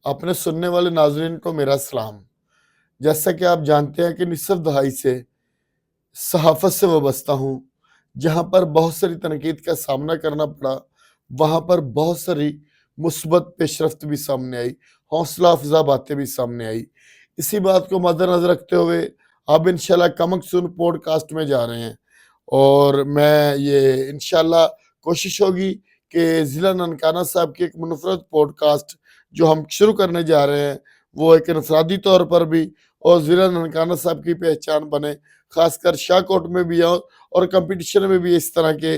اپنے سننے والے ناظرین کو میرا سلام۔ جیسا کہ آپ جانتے ہیں کہ نصف دہائی سے صحافت سے وابستہ ہوں، جہاں پر بہت ساری تنقید کا سامنا کرنا پڑا، وہاں پر بہت ساری مثبت پیش رفت بھی سامنے آئی، حوصلہ افزا باتیں بھی سامنے آئی۔ اسی بات کو مد نظر رکھتے ہوئے اب انشاءاللہ کمک سون پوڈ کاسٹ میں جا رہے ہیں، اور میں یہ انشاءاللہ کوشش ہوگی کہ ضلع ننکانہ صاحب کی ایک منفرد پوڈ کاسٹ جو ہم شروع کرنے جا رہے ہیں وہ ایک انفرادی طور پر بھی اور ضلع ننکانہ صاحب کی پہچان بنے، خاص کر شاہ کوٹ میں بھی اور کمپٹیشن میں بھی اس طرح کے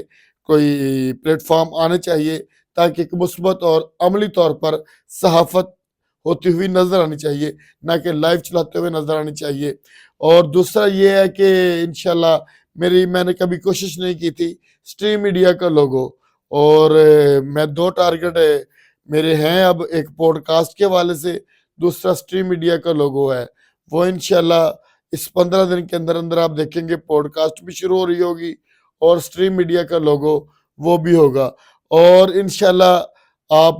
کوئی پلیٹ فارم آنے چاہیے تاکہ ایک مثبت اور عملی طور پر صحافت ہوتی ہوئی نظر آنی چاہیے، نہ کہ لائیو چلاتے ہوئے نظر آنی چاہیے۔ اور دوسرا یہ ہے کہ انشاءاللہ میں نے کبھی کوشش نہیں کی تھی سٹریم میڈیا کا لوگو، اور میں 2 ٹارگٹ میرے ہیں اب، ایک پوڈ کاسٹ کے والے سے، دوسرا سٹریم میڈیا کا لوگو ہے۔ وہ انشاءاللہ اس 15 دن کے اندر اندر آپ دیکھیں گے پوڈ کاسٹ بھی شروع ہو رہی ہوگی اور سٹریم میڈیا کا لوگو وہ بھی ہوگا۔ اور انشاءاللہ آپ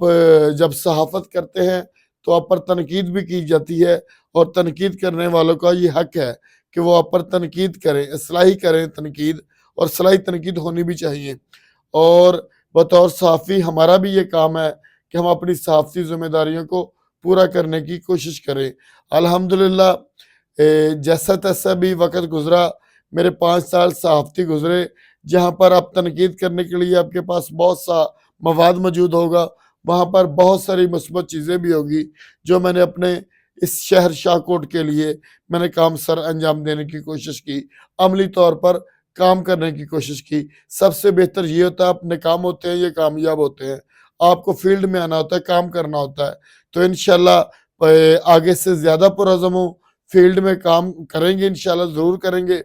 جب صحافت کرتے ہیں تو آپ پر تنقید بھی کی جاتی ہے، اور تنقید کرنے والوں کا یہ حق ہے کہ وہ آپ پر تنقید کریں، اصلاحی کریں تنقید، اور اصلاحی تنقید ہونی بھی چاہیے۔ اور بطور صحافی ہمارا بھی یہ کام ہے کہ ہم اپنی صحافتی ذمہ داریوں کو پورا کرنے کی کوشش کریں۔ الحمدللہ جیسا تیسا بھی وقت گزرا، میرے 5 سال صحافتی گزرے، جہاں پر آپ تنقید کرنے کے لیے آپ کے پاس بہت سا مواد موجود ہوگا، وہاں پر بہت ساری مثبت چیزیں بھی ہوگی جو میں نے اپنے اس شہر شاہ کوٹ کے لیے میں نے کام سر انجام دینے کی کوشش کی، عملی طور پر کام کرنے کی کوشش کی۔ سب سے بہتر یہ ہوتا ہے اپنے کام ہوتے ہیں یہ کامیاب ہوتے ہیں، آپ کو فیلڈ میں آنا ہوتا ہے، کام کرنا ہوتا ہے۔ تو انشاءاللہ آگے سے زیادہ پرعزم ہوں، فیلڈ میں کام کریں گے، انشاءاللہ ضرور کریں گے۔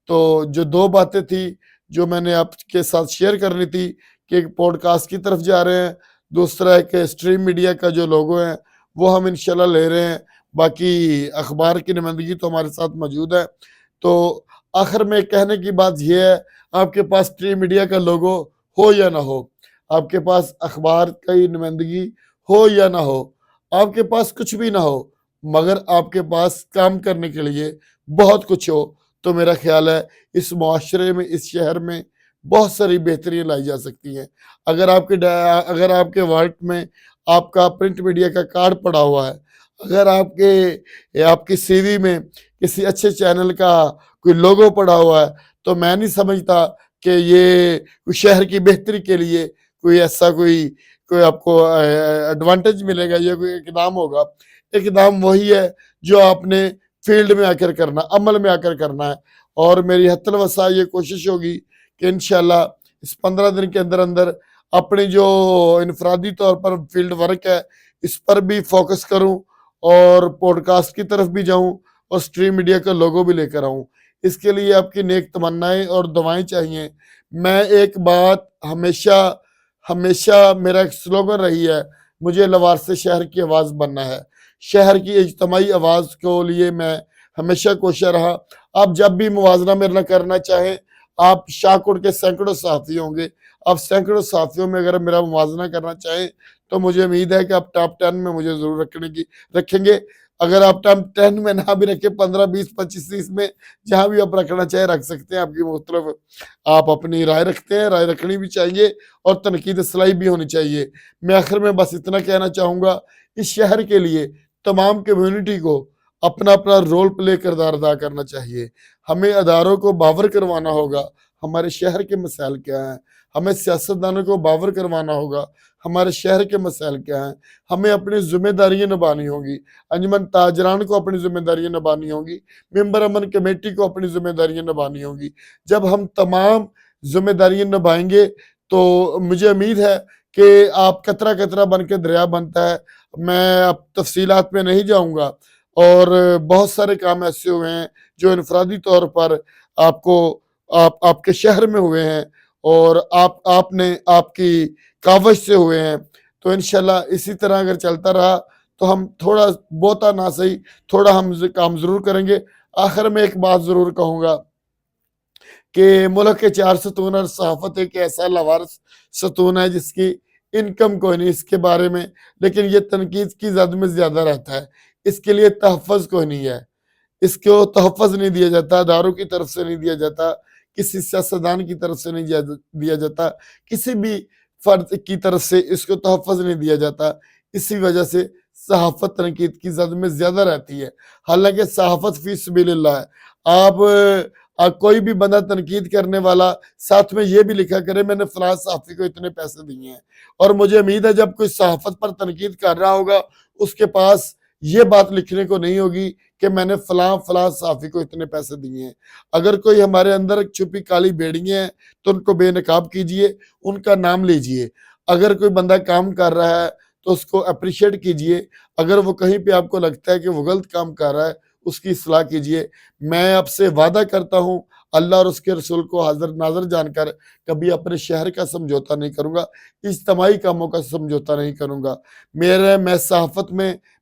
تو جو 2 باتیں تھی جو میں نے آپ کے ساتھ شیئر کرنی تھی کہ ایک پوڈ کاسٹ کی طرف جا رہے ہیں، دوسرا ایک سٹریم میڈیا کا جو لوگو ہے وہ ہم انشاءاللہ لے رہے ہیں، باقی اخبار کی نمائندگی تو ہمارے ساتھ موجود ہے۔ تو آخر میں کہنے کی بات یہ ہے، آپ کے پاس سٹریم میڈیا کا لوگو ہو یا نہ ہو، آپ کے پاس اخبار کی نمائندگی ہو یا نہ ہو، آپ کے پاس کچھ بھی نہ ہو، مگر آپ کے پاس کام کرنے کے لیے بہت کچھ ہو، تو میرا خیال ہے اس معاشرے میں، اس شہر میں بہت ساری بہتریاں لائی جا سکتی ہیں۔ اگر آپ کے والٹ میں آپ کا پرنٹ میڈیا کا کارڈ پڑا ہوا ہے، اگر آپ کی سی وی میں کسی اچھے چینل کا کوئی لوگو پڑا ہوا ہے، تو میں نہیں سمجھتا کہ یہ شہر کی بہتری کے لیے کوئی ایسا کوئی آپ کو ایڈوانٹیج ملے گا یا کوئی اقدام ہوگا۔ اقدام وہی ہے جو آپ نے فیلڈ میں آ کر کرنا، عمل میں آ کر کرنا ہے۔ اور میری حتی الوسع یہ کوشش ہوگی کہ انشاءاللہ اس 15 دن کے اندر اندر اپنی جو انفرادی طور پر فیلڈ ورک ہے اس پر بھی فوکس کروں، اور پوڈ کاسٹ کی طرف بھی جاؤں، اور سٹریم میڈیا کا لوگو بھی لے کر آؤں۔ اس کے لیے آپ کی نیک تمنائیں اور دعائیں چاہیے۔ میں ایک بات ہمیشہ میرا ایک سلوگن رہی ہے، مجھے لوارث شہر کی آواز بننا ہے، شہر کی اجتماعی آواز کو لیے میں ہمیشہ کوشاں رہا۔ آپ جب بھی موازنہ میرا کرنا چاہیں، آپ شاہ کوٹ کے سینکڑوں صحافی ہوں گے، آپ سینکڑوں صحافیوں میں اگر میرا موازنہ کرنا چاہیں تو مجھے امید ہے کہ آپ ٹاپ 10 میں مجھے ضرور رکھیں گے۔ اگر آپ ٹاپ 10 میں نہ بھی رکھیں، 15 20 25 30 میں جہاں بھی آپ رکھنا چاہیں رکھ سکتے ہیں، آپ کی مختلف آپ اپنی رائے رکھتے ہیں، رائے رکھنی بھی چاہیے، اور تنقید اصلاحی بھی ہونی چاہیے۔ میں آخر میں بس اتنا کہنا چاہوں گا، اس شہر کے لیے تمام کمیونٹی کو اپنا اپنا رول پلے کردار ادا کرنا چاہیے۔ ہمیں اداروں کو باور کروانا ہوگا ہمارے شہر کے مسائل کیا ہیں، ہمیں سیاستدانوں کو باور کروانا ہوگا ہمارے شہر کے مسائل کیا ہیں، ہمیں اپنی ذمہ داریاں نبھانی ہوں گی، انجمن تاجران کو اپنی ذمہ داریاں نبھانی ہوں گی، ممبر امن کمیٹی کو اپنی ذمہ داریاں نبھانی ہوں گی۔ جب ہم تمام ذمہ داریاں نبھائیں گے تو مجھے امید ہے کہ آپ قطرہ قطرہ بن کے دریا بنتا ہے۔ میں اب تفصیلات میں نہیں جاؤں گا، اور بہت سارے کام ایسے ہوئے ہیں جو انفرادی طور پر آپ کے شہر میں ہوئے ہیں، اور آپ کی کاوش سے ہوئے ہیں۔ تو انشاءاللہ اسی طرح اگر چلتا رہا تو ہم تھوڑا بہتا نہ صحیح تھوڑا ہم کام ضرور کریں گے۔ آخر میں ایک بات ضرور کہوں گا کہ ملک کے 4 ستون اور صحافت ایک ایسا لاوارث ستون ہے جس کی انکم کوئی نہیں اس کے بارے میں، لیکن یہ تنقید کی زد میں زیادہ رہتا ہے، اس کے لیے تحفظ کوئی نہیں ہے، اس کو تحفظ نہیں دیا جاتا، اداروں کی طرف سے نہیں دیا جاتا، کسی سیاستدان کی طرف سے نہیں دیا جاتا، کسی بھی فرد کی طرف سے اس کو تحفظ نہیں دیا جاتا، اسی وجہ سے صحافت تنقید کی زد میں زیادہ رہتی ہے، حالانکہ صحافت فی سبیل اللہ ہے۔ آپ کوئی بھی بندہ تنقید کرنے والا ساتھ میں یہ بھی لکھا کرے میں نے فلاں صحافی کو اتنے پیسے دیے ہیں، اور مجھے امید ہے جب کوئی صحافت پر تنقید کر رہا ہوگا اس کے پاس یہ بات لکھنے کو نہیں ہوگی کہ میں نے فلاں صحافی کو اتنے پیسے دیے ہیں۔ اگر کوئی ہمارے اندر چھپی کالی بیڑیاں ہیں تو ان کو بے نقاب کیجئے، ان کا نام لیجئے، اگر کوئی بندہ کام کر رہا ہے تو اس کو اپریشیٹ کیجئے، اگر وہ کہیں پہ آپ کو لگتا ہے کہ وہ غلط کام کر رہا ہے اس کی اصلاح کیجئے۔ میں آپ سے وعدہ کرتا ہوں اللہ اور اس کے رسول کو حاضر ناظر جان کر کبھی اپنے شہر کا سمجھوتا نہیں کروں گا، اجتماعی کاموں کا سمجھوتا نہیں کروں گا۔ میں صحافت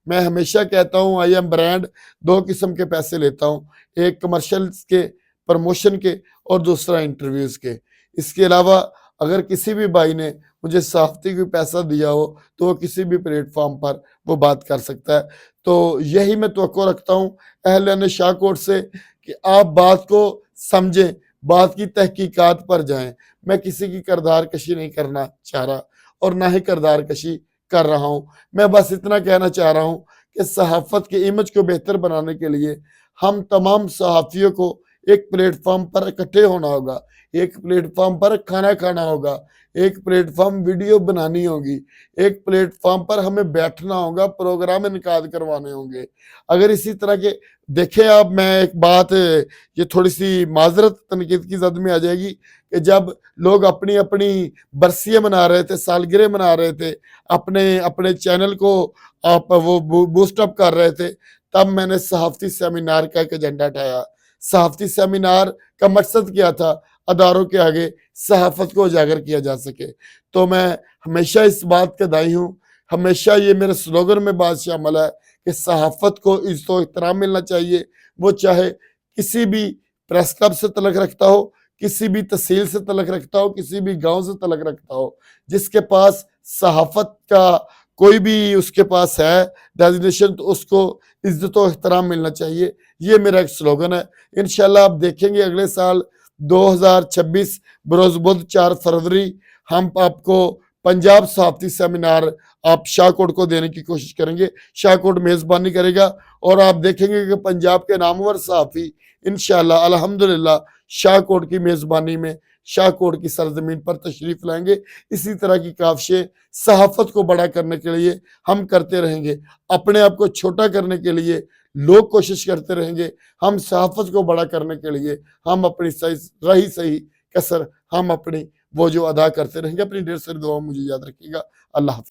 میں ہمیشہ کہتا ہوں آئی ایم برانڈ، دو قسم کے پیسے لیتا ہوں، ایک کمرشلز کے پروموشن کے اور دوسرا انٹرویوز کے۔ اس کے علاوہ اگر کسی بھی بھائی نے مجھے صحافتی کوئی پیسہ دیا ہو تو وہ کسی بھی پلیٹ فارم پر وہ بات کر سکتا ہے۔ تو یہی میں توقع رکھتا ہوں اہلِ شاہ کوٹ سے کہ آپ بات کو سمجھیں، بات کی تحقیقات پر جائیں۔ میں کسی کی کردار کشی نہیں کرنا چاہ رہا اور نہ ہی کردار کشی کر رہا ہوں، میں بس اتنا کہنا چاہ رہا ہوں کہ صحافت کے امیج کو بہتر بنانے کے لیے ہم تمام صحافیوں کو ایک پلیٹ فارم پر اکٹھے ہونا ہوگا، ایک پلیٹ فارم پر کھانا کھانا ہوگا، ایک پلیٹ فارم ویڈیو بنانی ہوگی، ایک پلیٹ فارم پر ہمیں بیٹھنا ہوگا، پروگرام انعقاد کروانے ہوں گے۔ اگر اسی طرح کے دیکھیں آپ، میں ایک بات یہ تھوڑی سی معذرت تنقید کی زد میں آ جائے گی کہ جب لوگ اپنی برسیاں منا رہے تھے، سالگرہ منا رہے تھے، اپنے چینل کو آپ وہ بوسٹ اپ کر رہے تھے، تب میں نے صحافتی سیمینار کا ایک ایجنڈا اٹھایا۔ صحافتی سیمینار کا مقصد کیا تھا؟ اداروں کے آگے صحافت کو اجاگر کیا جا سکے۔ تو میں ہمیشہ اس بات کا دائی ہوں، ہمیشہ یہ میرے سلوگن میں بات شامل ہے کہ صحافت کو عزت و احترام ملنا چاہیے، وہ چاہے کسی بھی پریس کلب سے تعلق رکھتا ہو، کسی بھی تحصیل سے تعلق رکھتا ہو، کسی بھی گاؤں سے تعلق رکھتا ہو، جس کے پاس صحافت کا کوئی بھی اس کے پاس ہے ڈیزگنیشن تو اس کو عزت و احترام ملنا چاہیے۔ یہ میرا ایک سلوگن ہے۔ انشاءاللہ آپ دیکھیں گے اگلے سال 2026 بروز بدھ 4 فروری ہم آپ کو پنجاب صحافتی سیمینار آپ شاہ کوٹ کو دینے کی کوشش کریں گے، شاہ کوٹ میزبانی کرے گا، اور آپ دیکھیں گے کہ پنجاب کے نامور صحافی انشاءاللہ الحمدللہ شاہ کوٹ کی میزبانی میں شاہ کوٹ کی سرزمین پر تشریف لائیں گے۔ اسی طرح کی کاوشیں صحافت کو بڑا کرنے کے لیے ہم کرتے رہیں گے، اپنے آپ کو چھوٹا کرنے کے لیے لوگ کوشش کرتے رہیں گے، ہم صحافت کو بڑا کرنے کے لیے ہم اپنی صحیح کسر ہم اپنی وہ جو ادا کرتے رہیں گے۔ اپنی ڈھیر ساری دعاؤں مجھے یاد رکھیے گا۔ اللہ حافظ۔